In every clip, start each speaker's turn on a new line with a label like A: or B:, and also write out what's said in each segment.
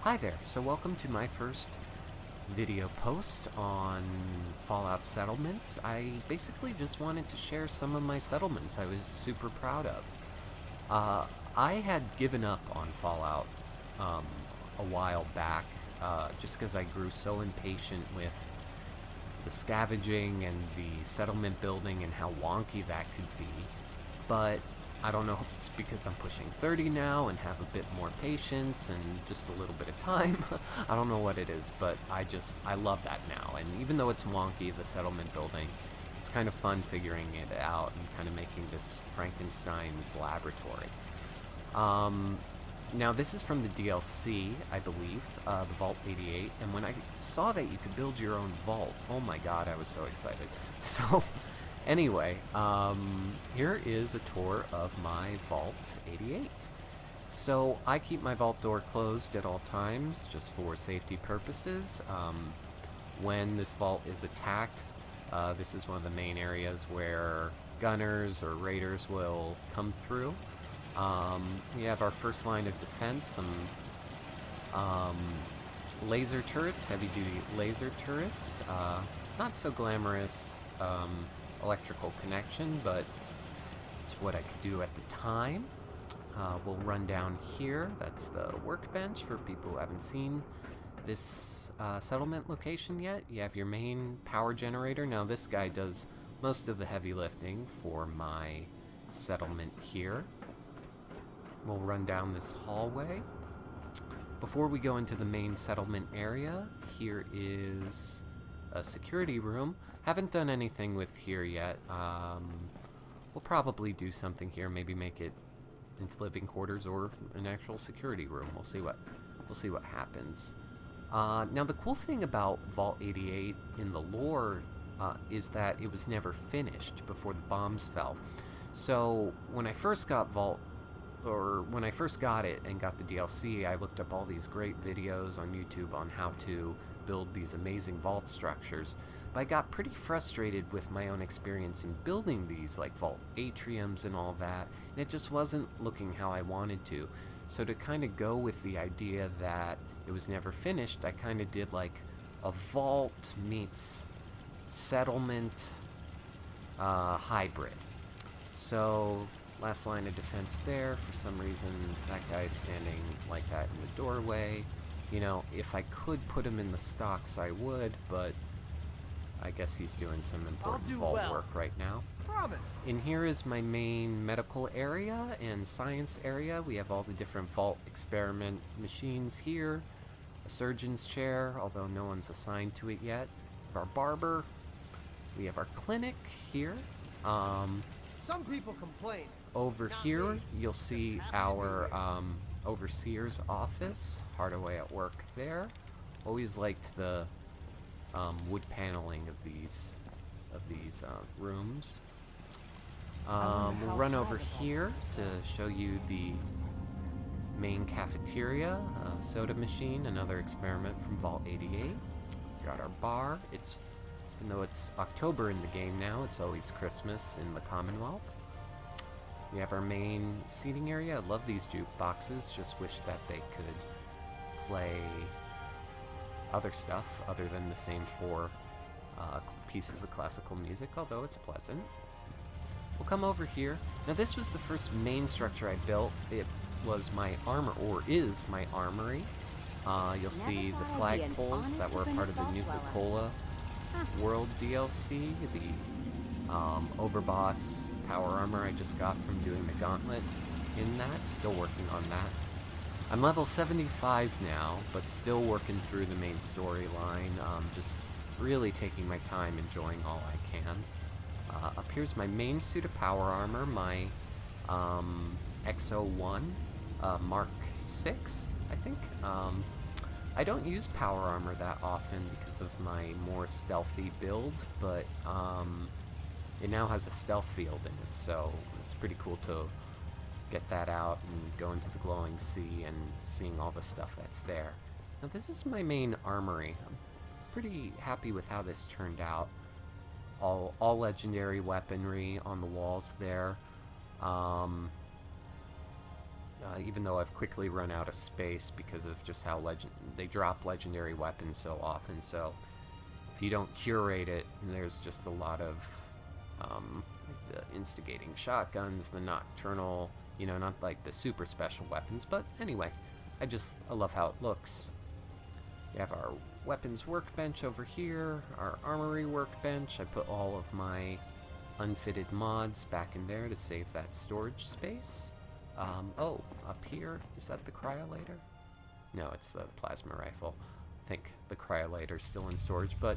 A: Hi there, so welcome to my first video post on Fallout settlements. I basically just wanted to share some of my settlements I was super proud of. I had given up on Fallout a while back, just because I grew so impatient with the scavenging and the settlement building and how wonky that could be. But I don't know if it's because I'm pushing 30 now and have a bit more patience and just a little bit of time. I don't know what it is, but I love that now. And even though it's wonky, the settlement building, it's kind of fun figuring it out and kind of making this Frankenstein's laboratory. Now this is from the DLC, I believe, the Vault 88, and when I saw that you could build your own vault, oh my god, I was so excited. So, anyway, here is a tour of my Vault 88. So, I keep my vault door closed at all times, just for safety purposes. When this vault is attacked, this is one of the main areas where gunners or raiders will come through. We have our first line of defense, some laser turrets, heavy-duty laser turrets. Not so glamorous electrical connection, but it's what I could do at the time. We'll run down here. That's the workbench for people who haven't seen this settlement location yet. You have your main power generator. Now this guy does most of the heavy lifting for my settlement here. We'll run down this hallway. Before we go into the main settlement area, here is a security room. Haven't done anything with here yet. We'll probably do something here, maybe make it into living quarters or an actual security room. We'll see what happens. Now the cool thing about Vault 88 in the lore is that it was never finished before the bombs fell. So when I first got when I first got it and got the DLC, I looked up all these great videos on YouTube on how to build these amazing vault structures. But I got pretty frustrated with my own experience in building these, like vault atriums and all that, and it just wasn't looking how I wanted to. So to kind of go with the idea that it was never finished, I kind of did like a vault meets settlement hybrid. So last line of defense there. For some reason, that guy's standing like that in the doorway. You know, if I could put him in the stocks, I would, but I guess he's doing some important vault work right now.
B: Promise.
A: In here is my main medical area and science area. We have all the different vault experiment machines here. A surgeon's chair, although no one's assigned to it yet. We have our barber. We have our clinic here.
B: Some people complain.
A: Over here, you'll see our overseer's office. Hard away at work there. Always liked the wood paneling of these rooms. We'll run over here to show you the main cafeteria, soda machine, another experiment from Vault 88. Got our bar. Even though it's October in the game now, it's always Christmas in the Commonwealth. We have our main seating area. I love these jukeboxes. Just wish that they could play other stuff other than the same four pieces of classical music, although it's pleasant. We'll come over here. Now this was the first main structure I built. It was my armor, or is my armory. You'll see the flagpoles that were part of the Nuka-Cola World DLC, the Overboss power armor I just got from doing the gauntlet in that. Still working on that. I'm level 75 now, but still working through the main storyline. Just really taking my time, enjoying all I can. Up here's my main suit of power armor, my XO1 Mark 6, I think. I don't use power armor that often because of my more stealthy build, but it now has a stealth field in it, so it's pretty cool to get that out and go into the glowing sea and seeing all the stuff that's there. Now this is my main armory. I'm pretty happy with how this turned out. All legendary weaponry on the walls there. even though I've quickly run out of space because of just how they drop legendary weapons so often. So if you don't curate it, there's just a lot of the instigating shotguns, the nocturnal, you know, not like the super special weapons, but anyway, I love how it looks. We have our weapons workbench over here, our armory workbench. I put all of my unfitted mods back in there to save that storage space. Oh, up here, is that the cryolator? No, it's the plasma rifle. I think the cryolator's still in storage, but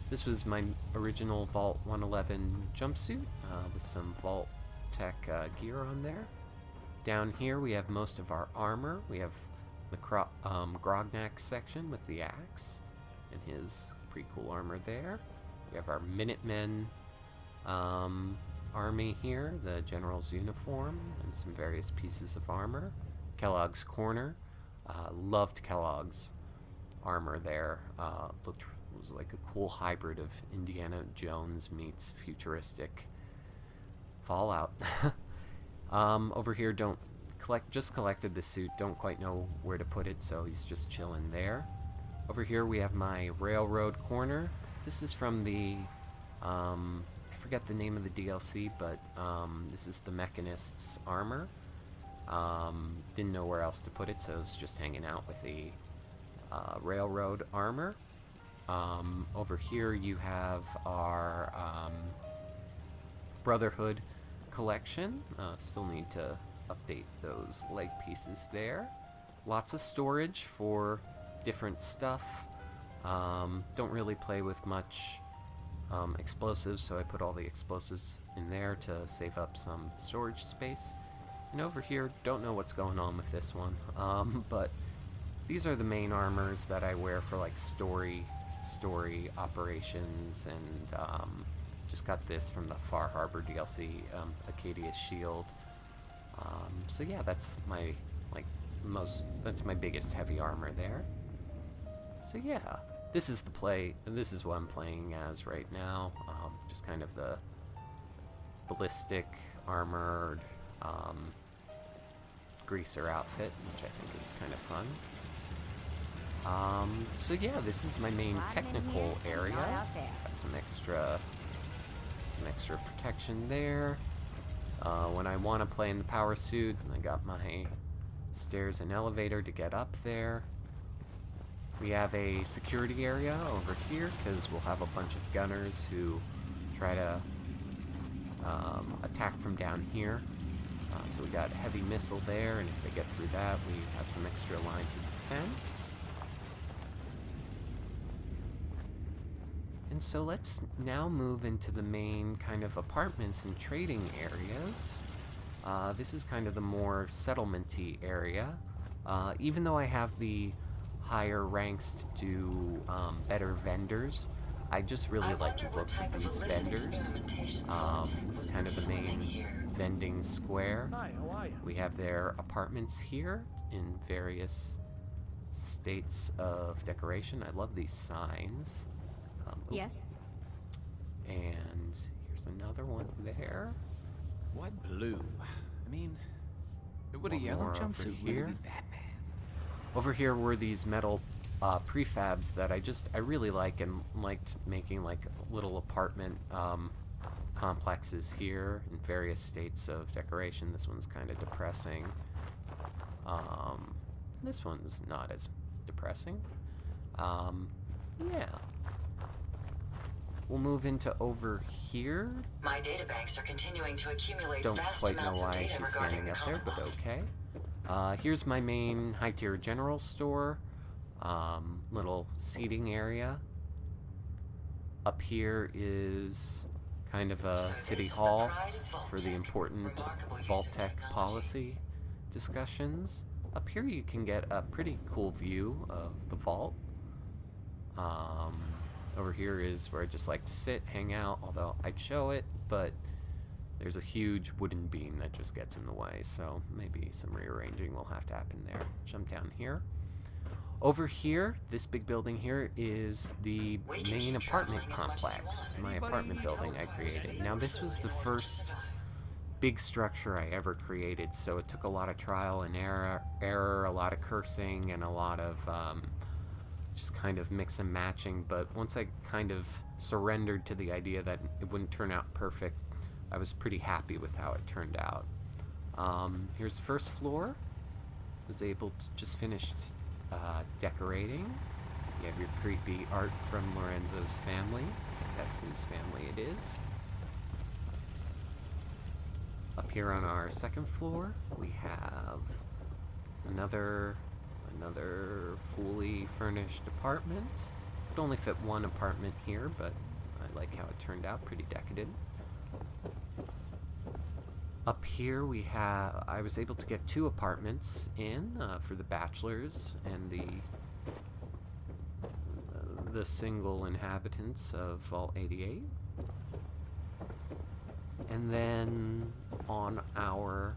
A: this was my original Vault 111 jumpsuit with some Vault Tech gear on there. Down here we have most of our armor. We have the Grognak section with the axe and his pretty cool armor there. We have our Minutemen army here, the general's uniform, and some various pieces of armor. Kellogg's Corner. Loved Kellogg's armor there. Was like a cool hybrid of Indiana Jones meets futuristic Fallout. Over here, just collected the suit, don't quite know where to put it, so he's just chilling there. Over here we have my Railroad Corner. This is from the, I forget the name of the DLC, but this is the Mechanist's armor. Didn't know where else to put it, so I was just hanging out with the Railroad armor. Over here you have our Brotherhood collection. Still need to update those leg pieces there. Lots of storage for different stuff. Don't really play with much explosives, so I put all the explosives in there to save up some storage space. And over here, don't know what's going on with this one, but these are the main armors that I wear for like story operations, and just got this from the Far Harbor DLC, Acadia's Shield. So yeah, that's my that's my biggest heavy armor there. So yeah, this is what I'm playing as right now. Just kind of the ballistic armored greaser outfit, which I think is kind of fun. So yeah, this is my main technical area. Got some extra protection there. When I want to play in the power suit, I got my stairs and elevator to get up there. We have a security area over here because we'll have a bunch of gunners who try to attack from down here. So we got a heavy missile there, and if they get through that, we have some extra lines of defense. And so let's now move into the main kind of apartments and trading areas. This is kind of the more settlement-y area. Even though I have the higher ranks to do better vendors, I just really like the looks of these vendors. This is kind of the main vending square.
B: Hi, how are you?
A: We have their apartments here in various states of decoration. I love these signs.
C: Yes.
A: And here's another one there.
D: Why blue? I mean, would a
A: One
D: yellow
A: more over
D: jumpsuit
A: here.
D: really be that bad?
A: Over here were these metal prefabs that I really like, and liked making like little apartment complexes here in various states of decoration. This one's kind of depressing. This one's not as depressing. Yeah. We'll move into over here.
E: My databanks are continuing to accumulate
A: Don't
E: vast
A: quite know
E: amounts of
A: why
E: data
A: she's
E: regarding
A: standing
E: the
A: up there, but
E: Commonwealth.
A: okay. Here's my main high-tier general store. Little seating area. Up here is kind of a
E: So
A: city
E: this is the
A: hall
E: pride of Vault
A: for the
E: Tech,
A: important
E: remarkable use
A: Vault
E: of
A: Tech
E: technology.
A: policy discussions. Up here you can get a pretty cool view of the vault. Over here is where I just like to sit, hang out, although I'd show it, but there's a huge wooden beam that just gets in the way, so maybe some rearranging will have to happen there. Jump down here. Over here, this big building here is the
E: We can
A: main
E: keep
A: apartment
E: traveling as much as you
A: complex,
E: want.
A: my
D: Anybody
A: apartment
D: need
A: building
D: help?
A: I created. Now this was the first big structure I ever created, so it took a lot of trial and error, a lot of cursing, and a lot of just kind of mix and matching. But once I kind of surrendered to the idea that it wouldn't turn out perfect, I was pretty happy with how it turned out. Here's the first floor. Was able to just finish decorating. You have your creepy art from Lorenzo's family. That's whose family it is. Up here on our second floor, we have another fully furnished apartment. Could only fit one apartment here, but I like how it turned out, pretty decadent. Up here we have, I was able to get 2 apartments in for the bachelors and the single inhabitants of Vault 88. And then on our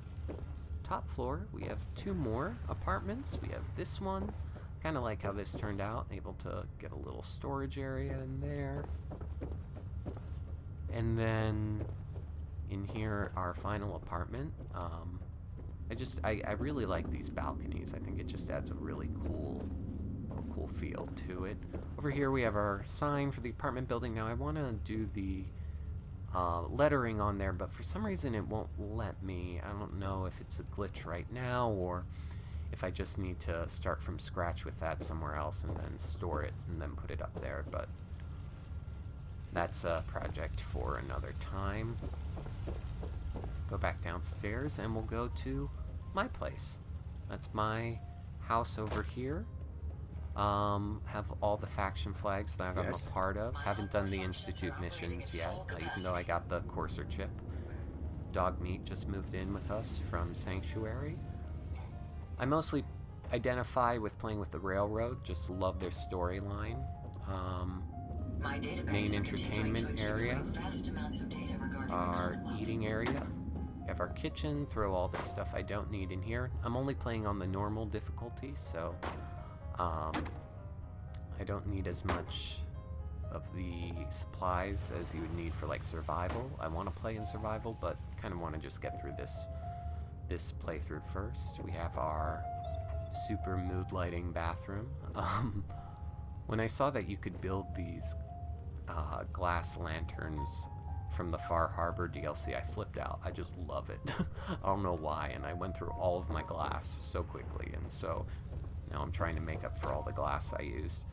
A: top floor we have 2 more apartments. We have this one, kind of like how this turned out, able to get a little storage area in there. And then in here, our final apartment. I really like these balconies. I think it just adds a really cool feel to it. Over here we have our sign for the apartment building. Now I want to do the lettering on there, but for some reason it won't let me. I don't know if it's a glitch right now or if I just need to start from scratch with that somewhere else and then store it and then put it up there, but that's a project for another time. Go back downstairs and we'll go to my place. That's my house over here. Have all the faction flags that I'm a part of. Haven't done the Institute missions yet, even though I got the Courser chip. Dogmeat just moved in with us from Sanctuary. I mostly identify with playing with the Railroad, just love their storyline. Main entertainment area, our eating area. We have our kitchen, throw all the stuff I don't need in here. I'm only playing on the normal difficulty, so I don't need as much of the supplies as you would need for like survival. I want to play in survival, but kind of want to just get through this playthrough first. We have our super mood lighting bathroom. When I saw that you could build these glass lanterns from the Far Harbor DLC, I flipped out. I just love it. I don't know why, and I went through all of my glass so quickly, and so now I'm trying to make up for all the glass I used.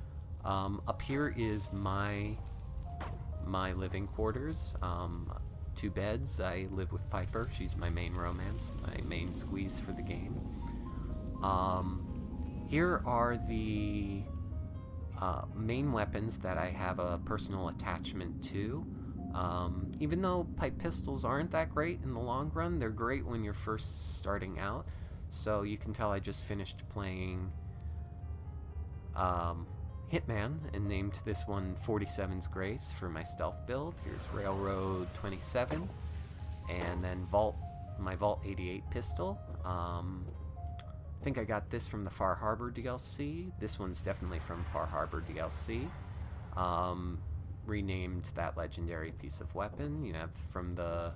A: Up here is my living quarters. 2 beds. I live with Piper. She's my main romance, my main squeeze for the game. Here are the main weapons that I have a personal attachment to. Even though pipe pistols aren't that great in the long run, they're great when you're first starting out. So you can tell I just finished playing Hitman and named this one 47's Grace for my stealth build. Here's Railroad 27, and then my Vault 88 pistol. I think I got this from the Far Harbor DLC. This one's definitely from Far Harbor DLC. Renamed that legendary piece of weapon. You have from the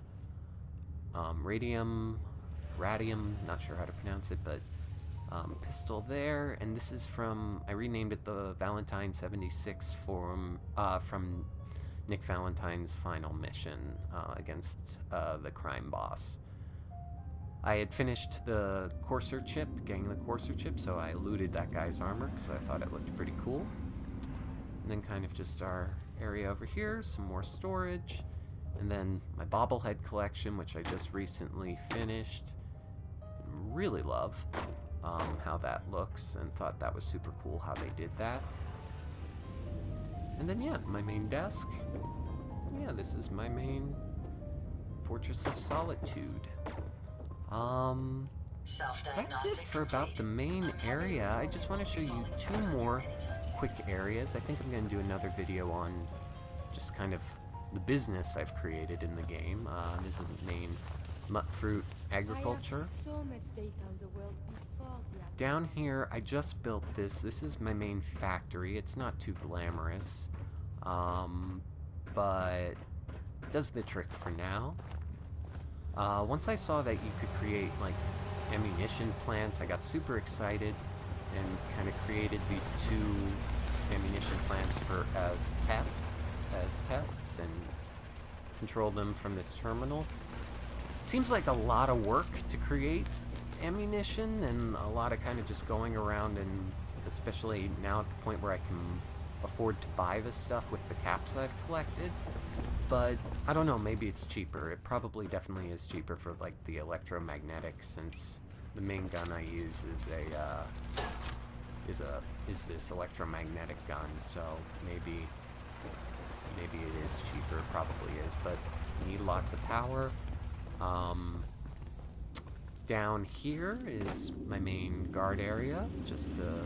A: Radium, not sure how to pronounce it, but pistol there. And this is from, I renamed it the Valentine 76 from Nick Valentine's final mission against the crime boss. I had finished the Courser chip, getting the Courser chip, so I looted that guy's armor because I thought it looked pretty cool. And then kind of just our area over here, some more storage, and then my bobblehead collection, which I just recently finished. Really love how that looks, and thought that was super cool how they did that. And then yeah, my main desk. Yeah, this is my main Fortress of Solitude. So that's it for about the main area. I just want to show you 2 more quick areas. I think I'm going to do another video on just kind of the business I've created in the game. This is the main Mutfruit agriculture.
C: So much data on the world before the
A: Down here, I just built this. This is my main factory. It's not too glamorous, but it does the trick for now. Once I saw that you could create like ammunition plants, I got super excited and kind of created these 2 ammunition plants as tests, and control them from this terminal. Seems like a lot of work to create ammunition, and a lot of kind of just going around, and especially now at the point where I can afford to buy this stuff with the caps I've collected. But I don't know, maybe it's cheaper. It probably definitely is cheaper for like the electromagnetic, since the main gun I use is this electromagnetic gun, so maybe it is cheaper, probably is, but you need lots of power. Down here is my main guard area, just to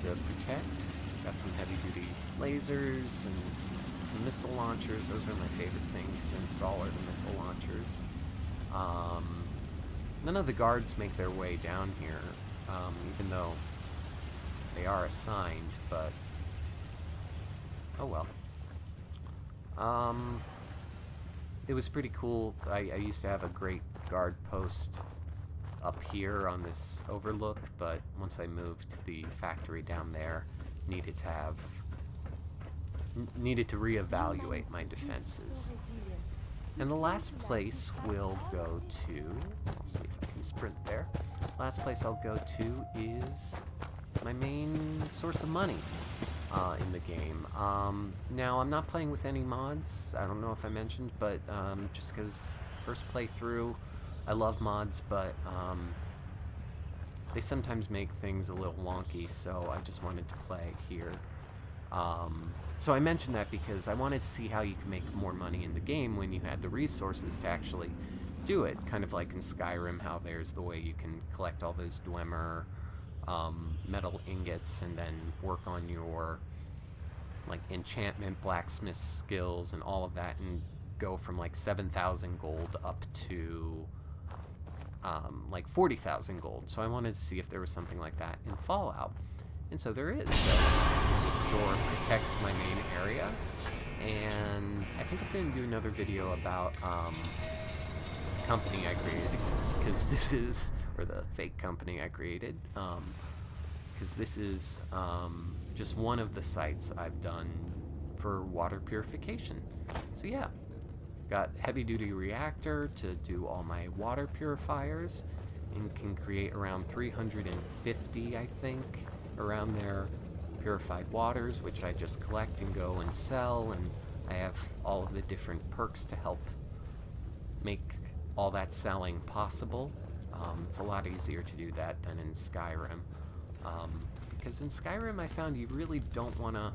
A: protect. Got some heavy-duty lasers and some missile launchers. Those are my favorite things to install, are the missile launchers. None of the guards make their way down here, even though they are assigned, but oh well. It was pretty cool. I used to have a great guard post up here on this overlook, but once I moved the factory down there, needed to reevaluate my defenses. And the last place we'll go to, see if I can sprint there. Last place I'll go to is my main source of money in the game. Now, I'm not playing with any mods. I don't know if I mentioned, but just because first playthrough, I love mods, but they sometimes make things a little wonky, so I just wanted to play here. So I mentioned that because I wanted to see how you can make more money in the game when you had the resources to actually do it. Kind of like in Skyrim, how there's the way you can collect all those Dwemer metal ingots and then work on your like enchantment, blacksmith skills, and all of that, and go from like 7,000 gold up to like 40,000 gold. So I wanted to see if there was something like that in Fallout. And so there is. So the store protects my main area, and I think I'm going to do another video about the company I created, because this is, or the fake company I created, because this is just one of the sites I've done for water purification. So yeah, got heavy-duty reactor to do all my water purifiers, and can create around 350, I think, around there, purified waters, which I just collect and go and sell, and I have all of the different perks to help make all that selling possible. It's a lot easier to do that than in Skyrim, because in Skyrim I found you really don't want to...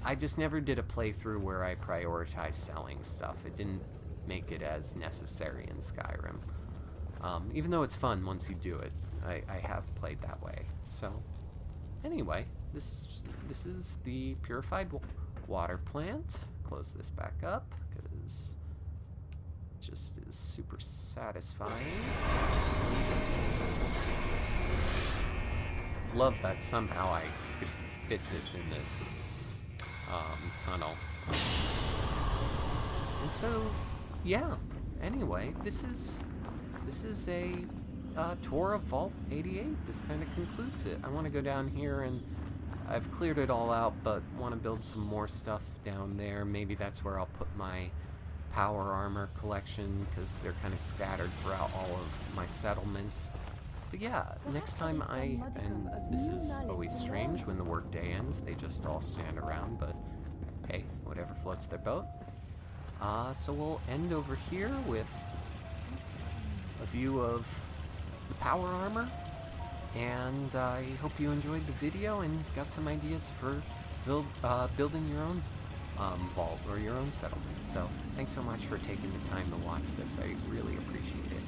A: I just never did a playthrough where I prioritized selling stuff. It didn't make it as necessary in Skyrim. Even though it's fun once you do it. I have played that way. So, anyway, this is the purified water plant. Close this back up, because it just is super satisfying. Love that somehow I could fit this in this tunnel. And so, yeah. Anyway, this is a tour of Vault 88. This kind of concludes it. I want to go down here, and I've cleared it all out, but want to build some more stuff down there. Maybe that's where I'll put my power armor collection, because they're kind of scattered throughout all of my settlements. But yeah, next time and this is always strange when the workday ends, they just all stand around, but hey, whatever floats their boat. So we'll end over here with a view of the power armor, and I hope you enjoyed the video and got some ideas for building your own vault or your own settlement. So thanks so much for taking the time to watch this. I really appreciate it.